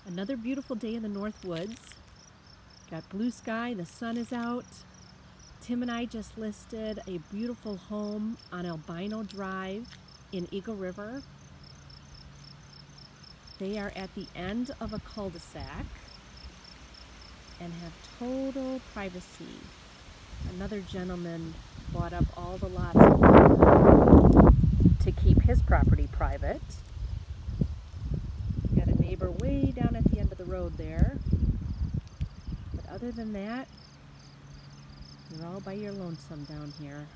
Another beautiful day in the North Woods. Got blue sky, the sun is out. Tim and I just listed a beautiful home on Albino Drive in Eagle River. They are at the end of a cul-de-sac and have total privacy. Another gentleman bought up all the lots to keep his property private. Got a neighbor way down at the end of the road there. But other than that, you're all by your lonesome down here.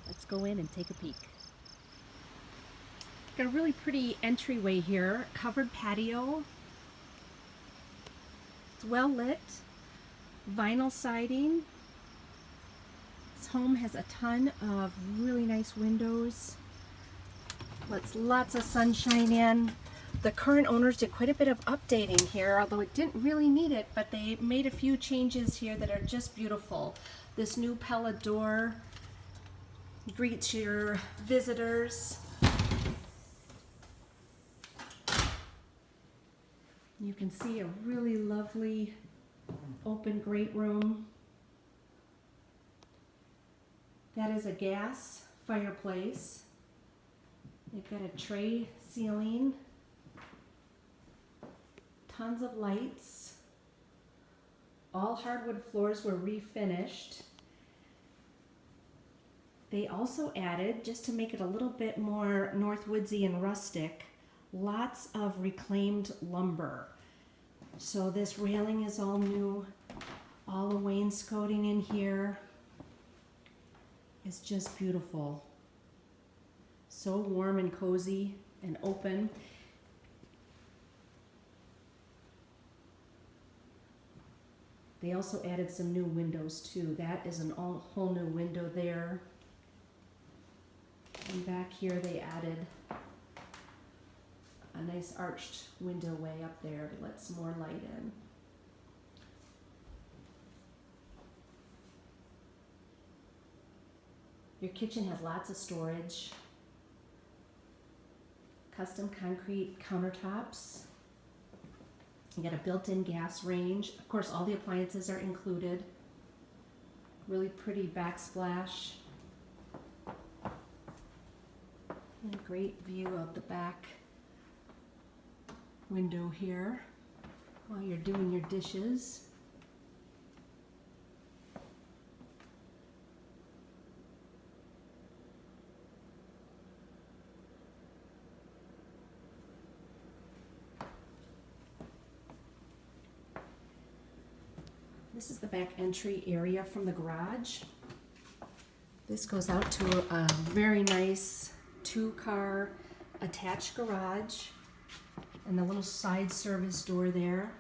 Let's go in and take a peek. Got a really pretty entryway here, covered patio. It's well lit, vinyl siding. This home has a ton of really nice windows. Lets lots of sunshine in. The current owners did quite a bit of updating here, although it didn't really need it, but they made a few changes here that are just beautiful. This new Pella door greets your visitors. You can see a really lovely open great room. That is a gas fireplace. They've got a tray ceiling, tons of lights. All hardwood floors were refinished. They also added, just to make it a little bit more Northwoodsy and rustic, lots of reclaimed lumber. So this railing is all new. All the wainscoting in here is just beautiful. So warm and cozy and open. They also added some new windows too. That is a whole new window there. And back here they added a nice arched window way up there to let some more light in. Your kitchen has lots of storage. Custom concrete countertops. You got a built-in gas range. Of course, all the appliances are included. Really pretty backsplash. And a great view of the back window here while you're doing your dishes. This is the back entry area from the garage. This goes out to a very nice 2-car attached garage and the little side service door there.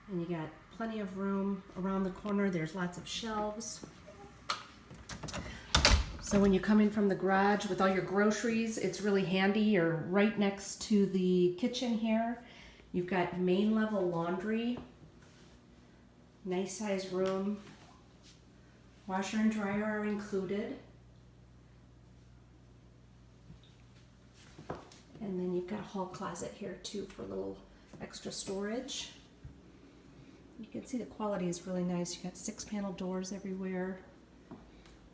And you got plenty of room around the corner. There's lots of shelves. So when you come in from the garage with all your groceries, it's really handy. You're right next to the kitchen here. You've got main level laundry. Nice size room. Washer and dryer are included. And then you've got a hall closet here too for a little extra storage. You can see the quality is really nice. You got 6-panel doors everywhere.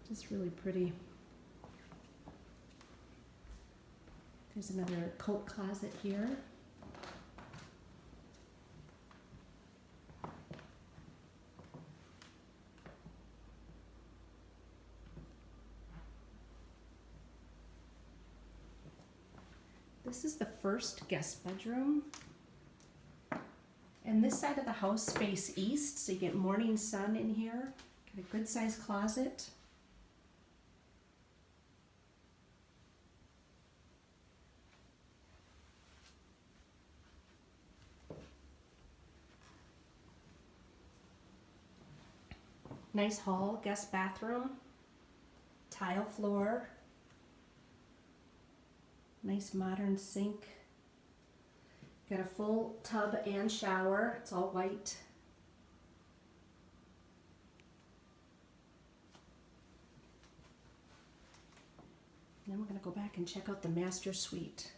Just really pretty. There's another coat closet here. This is the first guest bedroom. And this side of the house faces east, so you get morning sun in here. Got a good sized closet. Nice hall, guest bathroom, tile floor. Nice modern sink. Got a full tub and shower. It's all white. Then we're going to go back and check out the master suite.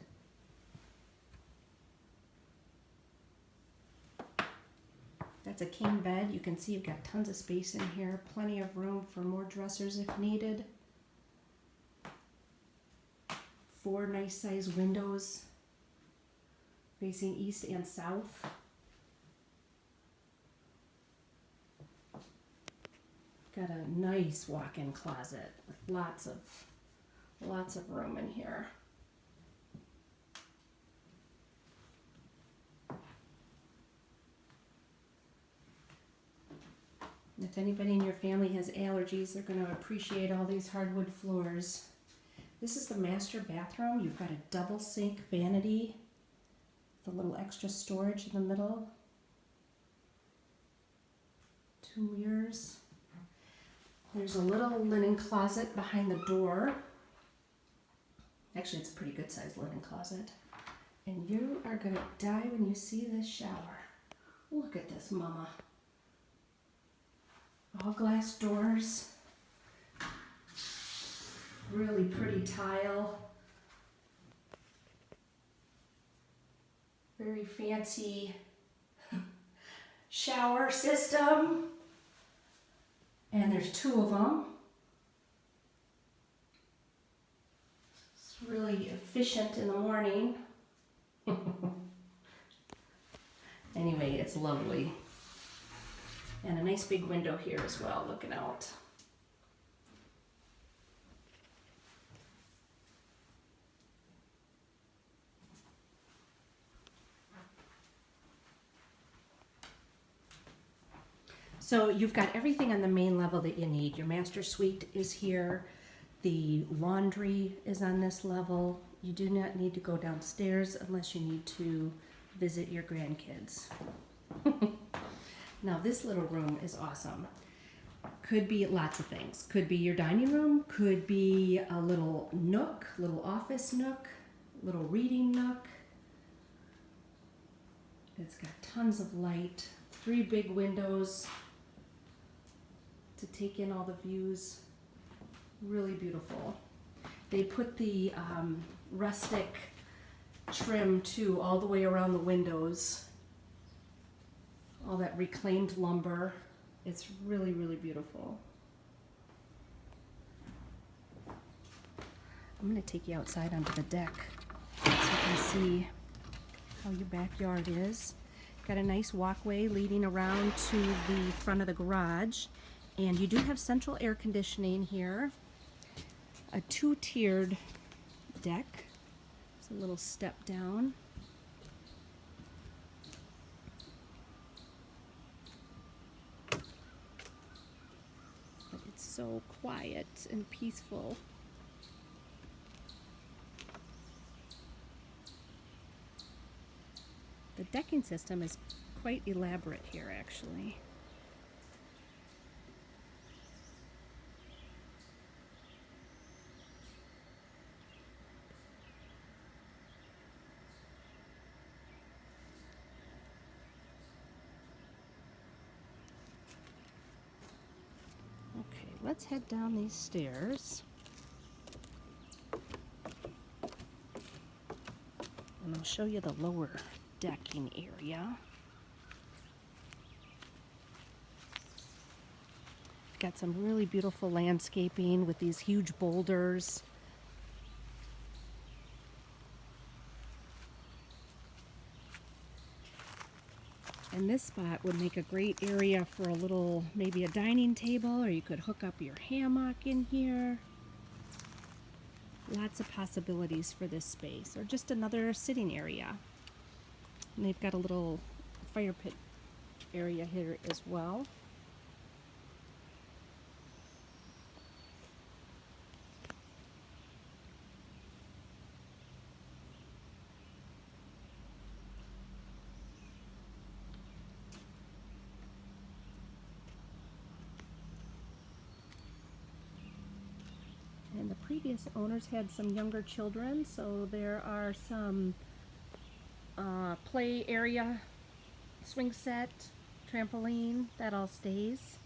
That's a king bed. You can see you've got tons of space in here, plenty of room for more dressers if needed. 4 nice sized windows facing east and south. Got a nice walk-in closet with lots of room in here. If anybody in your family has allergies, they're going to appreciate all these hardwood floors. This is the master bathroom. You've got a double sink vanity, the little extra storage in the middle. 2 mirrors. There's a little linen closet behind the door. Actually, it's a pretty good sized linen closet. And you are going to die when you see this shower. Look at this, mama. All glass doors. Really pretty tile. Very fancy shower system. And there's 2 of them. It's really efficient in the morning. Anyway, it's lovely. And a nice big window here as well, looking out. So you've got everything on the main level that you need. Your master suite is here. The laundry is on this level. You do not need to go downstairs unless you need to visit your grandkids. Now this little room is awesome. Could be lots of things. Could be your dining room, could be a little nook, little office nook, little reading nook. It's got tons of light, 3 big windows to take in all the views. Really beautiful. They put the rustic trim too all the way around the windows. All that reclaimed lumber. It's really, really beautiful. I'm going to take you outside onto the deck so you can see how your backyard is. Got a nice walkway leading around to the front of the garage. And you do have central air conditioning here. A 2-tiered deck. It's a little step down. But it's so quiet and peaceful. The decking system is quite elaborate here, actually. Okay, let's head down these stairs. And I'll show you the lower decking area. Got some really beautiful landscaping with these huge boulders. And this spot would make a great area for a little, maybe a dining table, or you could hook up your hammock in here. Lots of possibilities for this space, or just another sitting area. And they've got a little fire pit area here as well. And the previous owners had some younger children, so there are some play area, swing set, trampoline, that all stays.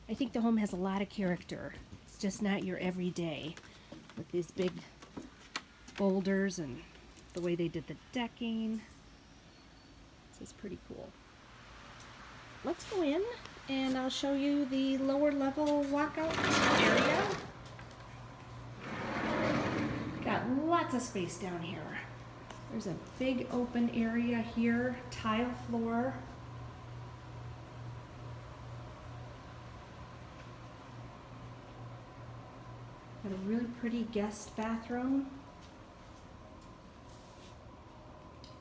I think the home has a lot of character. It's just not your everyday with these big boulders and the way they did the decking. This is pretty cool. Let's go in and I'll show you the lower level walkout area. Got lots of space down here. There's a big open area here, tile floor. Got a really pretty guest bathroom.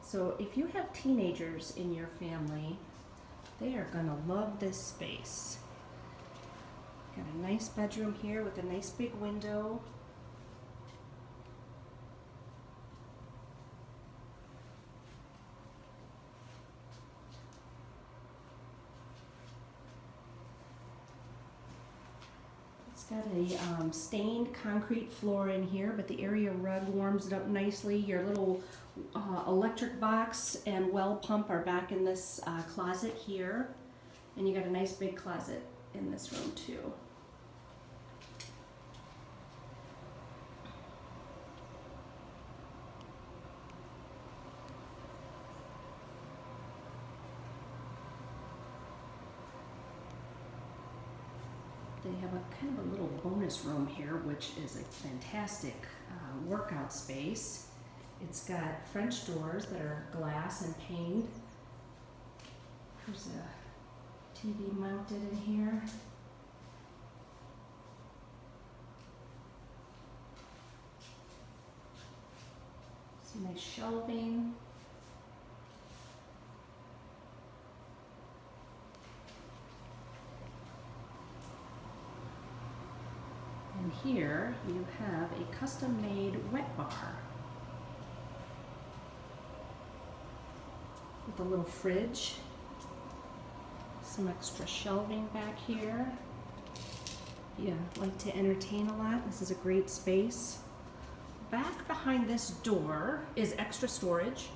So if you have teenagers in your family, they are gonna love this space. Got a nice bedroom here with a nice big window. It's got a stained concrete floor in here, but the area rug warms it up nicely. Your little electric box and well pump are back in this closet here. And you got a nice big closet in this room too. They have a kind of a little bonus room here, which is a fantastic workout space. It's got French doors that are glass and paned. There's a TV mounted in here. Some nice shelving. And here you have a custom-made wet bar with a little fridge, some extra shelving back here. If you like to entertain a lot, this is a great space. Back behind this door is extra storage.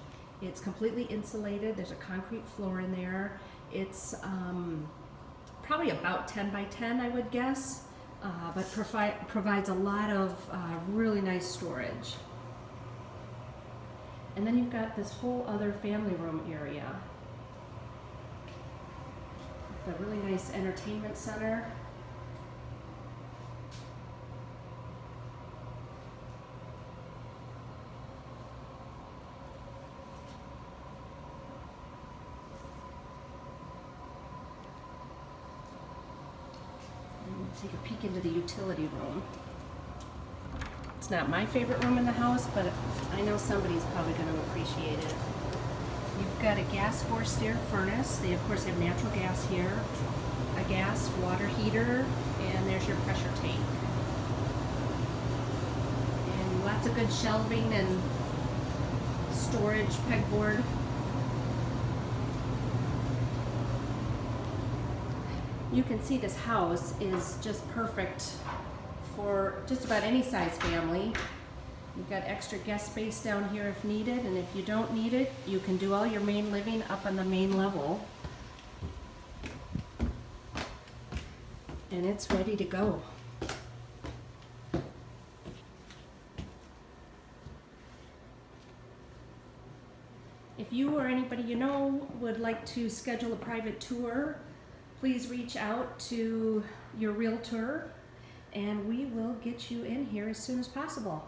It's completely insulated. There's a concrete floor in there. It's probably about 10 by 10, I would guess. But provides a lot of really nice storage. And then you've got this whole other family room area. A really nice entertainment center. Take a peek into the utility room. It's not my favorite room in the house, but I know somebody's probably going to appreciate it. You've got a gas forced air furnace. They of course have natural gas here, a gas water heater, and there's your pressure tank. And lots of good shelving and storage pegboard. You can see this house is just perfect for just about any size family. You've got extra guest space down here if needed, and if you don't need it, you can do all your main living up on the main level. And it's ready to go. If you or anybody you know would like to schedule a private tour, please reach out to your realtor and we will get you in here as soon as possible.